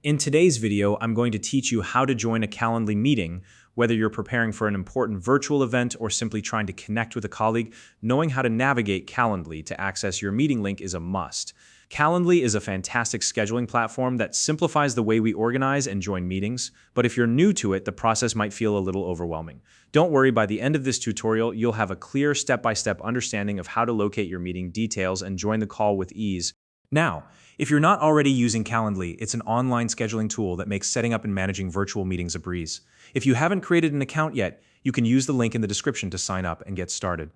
In today's video, I'm going to teach you how to join a Calendly meeting, whether you're preparing for an important virtual event or simply trying to connect with a colleague. Knowing how to navigate Calendly to access your meeting link is a must. Calendly is a fantastic scheduling platform that simplifies the way we organize and join meetings, but if you're new to it, the process might feel a little overwhelming. Don't worry, by the end of this tutorial, you'll have a clear step-by-step understanding of how to locate your meeting details and join the call with ease. Now, if you're not already using Calendly, it's an online scheduling tool that makes setting up and managing virtual meetings a breeze. If you haven't created an account yet, you can use the link in the description to sign up and get started.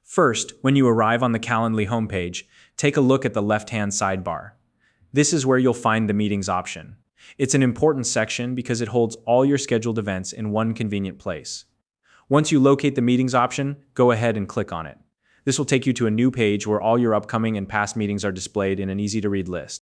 First, when you arrive on the Calendly homepage, take a look at the left-hand sidebar. This is where you'll find the Meetings option. It's an important section because it holds all your scheduled events in one convenient place. Once you locate the Meetings option, go ahead and click on it. This will take you to a new page where all your upcoming and past meetings are displayed in an easy-to-read list.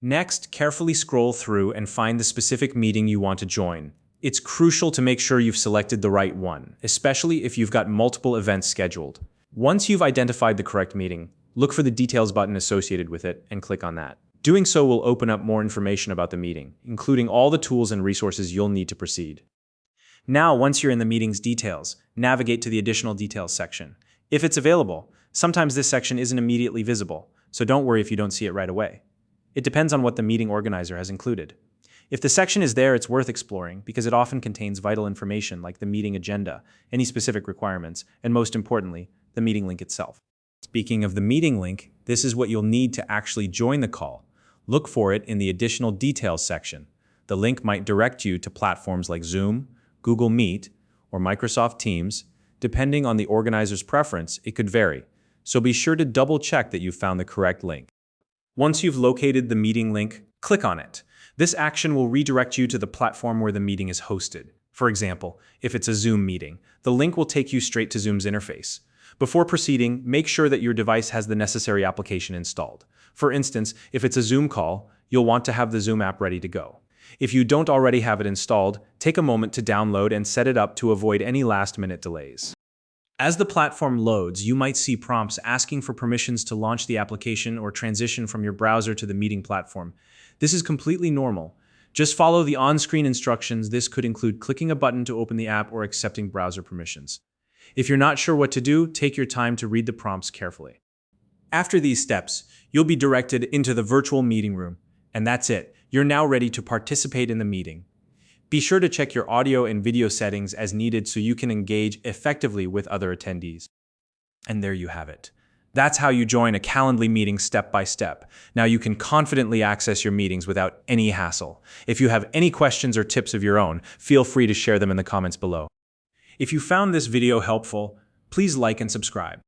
Next, carefully scroll through and find the specific meeting you want to join. It's crucial to make sure you've selected the right one, especially if you've got multiple events scheduled. Once you've identified the correct meeting, look for the Details button associated with it and click on that. Doing so will open up more information about the meeting, including all the tools and resources you'll need to proceed. Now, once you're in the meeting's details, navigate to the Additional Details section. If it's available, sometimes this section isn't immediately visible, so don't worry if you don't see it right away. It depends on what the meeting organizer has included. If the section is there, it's worth exploring because it often contains vital information like the meeting agenda, any specific requirements, and most importantly, the meeting link itself. Speaking of the meeting link, this is what you'll need to actually join the call. Look for it in the Additional Details section. The link might direct you to platforms like Zoom, Google Meet, or Microsoft Teams. Depending on the organizer's preference, it could vary, so be sure to double-check that you've found the correct link. Once you've located the meeting link, click on it. This action will redirect you to the platform where the meeting is hosted. For example, if it's a Zoom meeting, the link will take you straight to Zoom's interface. Before proceeding, make sure that your device has the necessary application installed. For instance, if it's a Zoom call, you'll want to have the Zoom app ready to go. If you don't already have it installed, take a moment to download and set it up to avoid any last-minute delays. As the platform loads, you might see prompts asking for permissions to launch the application or transition from your browser to the meeting platform. This is completely normal. Just follow the on-screen instructions. This could include clicking a button to open the app or accepting browser permissions. If you're not sure what to do, take your time to read the prompts carefully. After these steps, you'll be directed into the virtual meeting room. And that's it. You're now ready to participate in the meeting. Be sure to check your audio and video settings as needed so you can engage effectively with other attendees. And there you have it. That's how you join a Calendly meeting step by step. Now you can confidently access your meetings without any hassle. If you have any questions or tips of your own, feel free to share them in the comments below. If you found this video helpful, please like and subscribe.